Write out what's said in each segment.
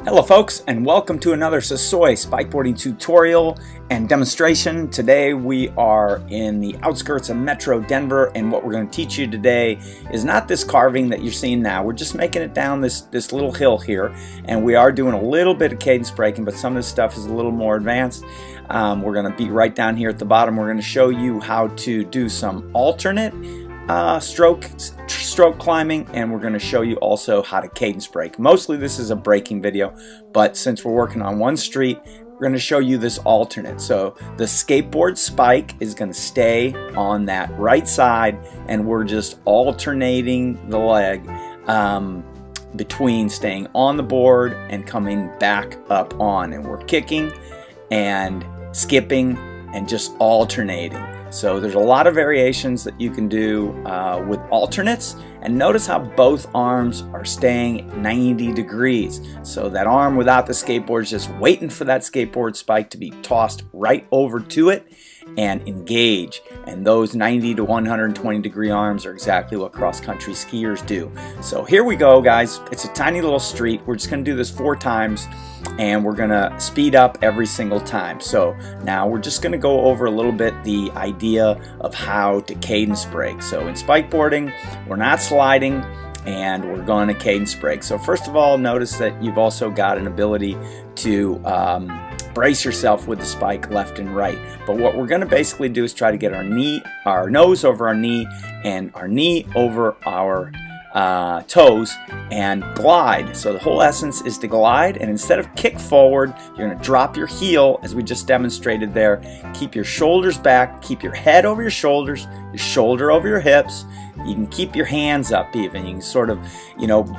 Hello folks, and welcome to another Sasoi spikeboarding tutorial and demonstration. Today we are in the outskirts of Metro Denver, and what we're going to teach you today is not this carving that you're seeing now. We're just making it down this little hill here, and we are doing a little bit of cadence breaking, but some of this stuff is a little more advanced. We're going to be right down here at the bottom. We're going to show you how to do some alternate stroke climbing, and we're going to show you also how to cadence break. Mostly this is a breaking video, but since we're working on one street, we're going to show you this alternate. So the skateboard spike is going to stay on that right side, and we're just alternating the leg between staying on the board and coming back up on, and we're kicking and skipping and just alternating. So there's a lot of variations that you can do with alternates, and notice how both arms are staying 90 degrees. So that arm without the skateboard is just waiting for that skateboard spike to be tossed right over to it and engage. And those 90 to 120 degree arms are exactly what cross-country skiers do. So here we go, guys. It's a tiny little street. We're just going to do this 4 times, and we're going to speed up every single time. So now we're just going to go over a little bit the idea of how to cadence break. So in spikeboarding, we're not sliding, and we're going to cadence break. So first of all, notice that you've also got an ability to brace yourself with the spike left and right. But what we're going to basically do is try to get our nose over our knee, and our knee over our toes, and glide. So the whole essence is to glide, and instead of kick forward, you're going to drop your heel as we just demonstrated there. Keep your shoulders back, keep your head over your shoulders, your shoulder over your hips. You can keep your hands up even. You can sort of,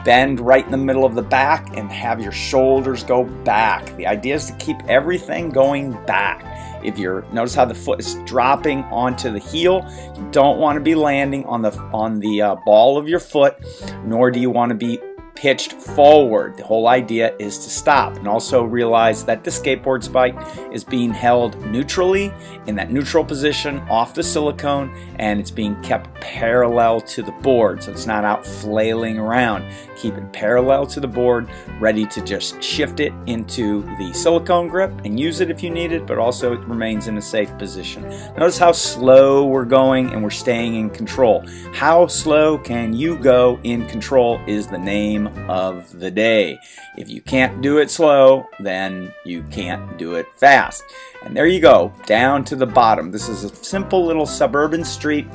bend right in the middle of the back and have your shoulders go back. The idea is to keep everything going back. If notice how the foot is dropping onto the heel. You don't want to be landing on the ball of your foot, nor do you want to be pitched forward. The whole idea is to stop, and also realize that the skateboard spike is being held neutrally in that neutral position off the silicone, and it's being kept parallel to the board, so it's not out flailing around. Keep it parallel to the board, ready to just shift it into the silicone grip and use it if you need it, but also it remains in a safe position. Notice how slow we're going, and we're staying in control. How slow can you go in control is the name of the day. If you can't do it slow, then you can't do it fast. And there you go, down to the bottom. This is a simple little suburban street.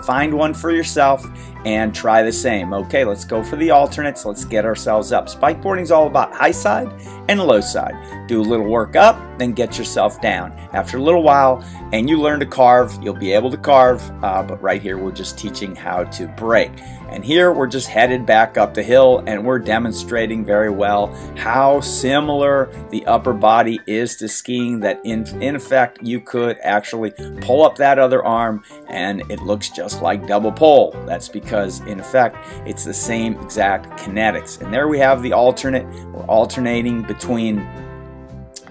Find one for yourself and try the same. Okay, let's go for the alternates. Let's get ourselves up. Spikeboarding is all about high side and low side. Do a little work up, then get yourself down. After a little while, and you learn to carve, you'll be able to carve, but right here we're just teaching how to break. And here we're just headed back up the hill, and we're demonstrating very well how similar the upper body is to skiing, that in effect you could actually pull up that other arm and it looks just like double pull. That's because in effect it's the same exact kinetics. And there we have the alternate. We're alternating between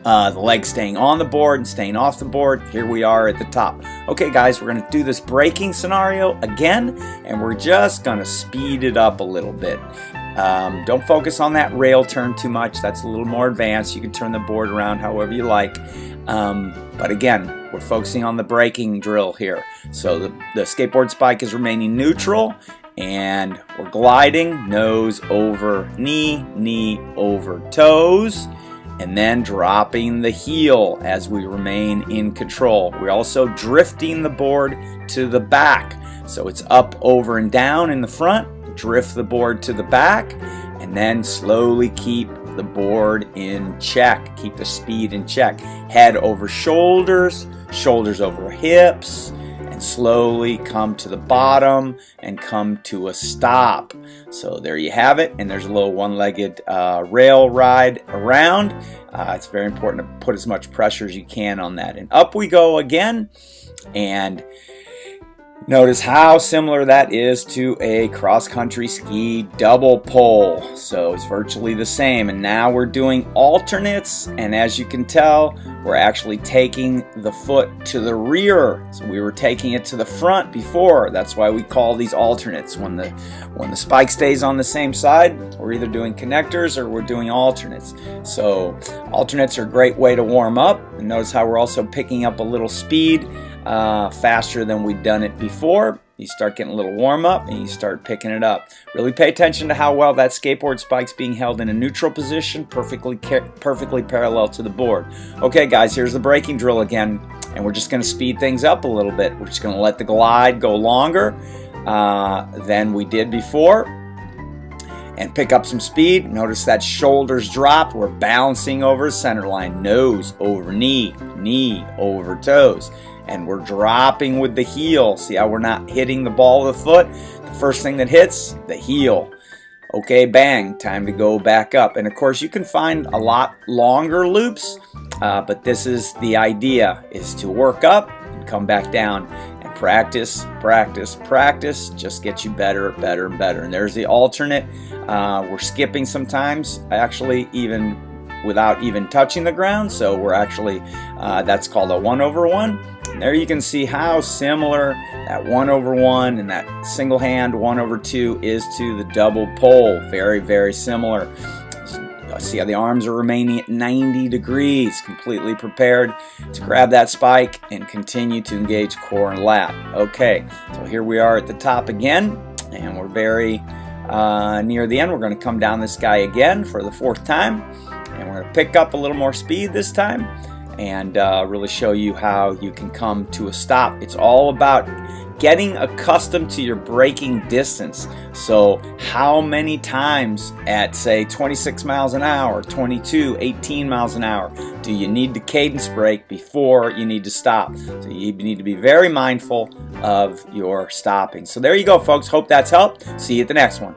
the legs staying on the board and staying off the board. Here we are at the top. Okay guys, we're going to do this braking scenario again, and we're just going to speed it up a little bit. Don't focus on that rail turn too much. That's a little more advanced. You can turn the board around however you like. But again, we're focusing on the braking drill here. So the skateboard spike is remaining neutral, and we're gliding nose over knee, knee over toes, and then dropping the heel as we remain in control. We're also drifting the board to the back. So it's up, over, and down in the front. Drift the board to the back, and then slowly keep the board in check. Keep the speed in check. Head over shoulders, shoulders over hips, and slowly come to the bottom and come to a stop. So there you have it, and there's a little one-legged rail ride around. It's very important to put as much pressure as you can on that. And up we go again, and Notice how similar that is to a cross-country ski double pole. So it's virtually the same. And now we're doing alternates. And as you can tell, we're actually taking the foot to the rear. So we were taking it to the front before. That's why we call these alternates. When the spike stays on the same side, we're either doing connectors or we're doing alternates. So alternates are a great way to warm up. And notice how we're also picking up a little speed faster than we've done it before. You start getting a little warm up and you start picking it up. Really pay attention to how well that skateboard spike's being held in a neutral position, perfectly parallel to the board. Okay guys, here's the braking drill again, and we're just going to speed things up a little bit. We're just going to let the glide go longer than we did before and pick up some speed. Notice that shoulders dropped. We're balancing over center line, nose over knee, knee over toes. And we're dropping with the heel. See how we're not hitting the ball of the foot? The first thing that hits, the heel. Okay, bang, time to go back up. And of course, you can find a lot longer loops, but this is the idea, is to work up and come back down. And practice, practice, practice just gets you better, better, and better. And there's the alternate. We're skipping sometimes, actually, even without even touching the ground. So we're actually, that's called a 1/1. And there you can see how similar that 1/1 and that single hand 1/2 is to the double pole. Very, very similar. See how the arms are remaining at 90 degrees, completely prepared to grab that spike and continue to engage core and lat. Okay, so here we are at the top again, and we're very near the end. We're going to come down this guy again for the 4th time, and we're going to pick up a little more speed this time and really show you how you can come to a stop. It's all about getting accustomed to your braking distance. So how many times at, say, 26 miles an hour, 22, 18 miles an hour, do you need to cadence brake before you need to stop? So you need to be very mindful of your stopping. So there you go, folks. Hope that's helped. See you at the next one.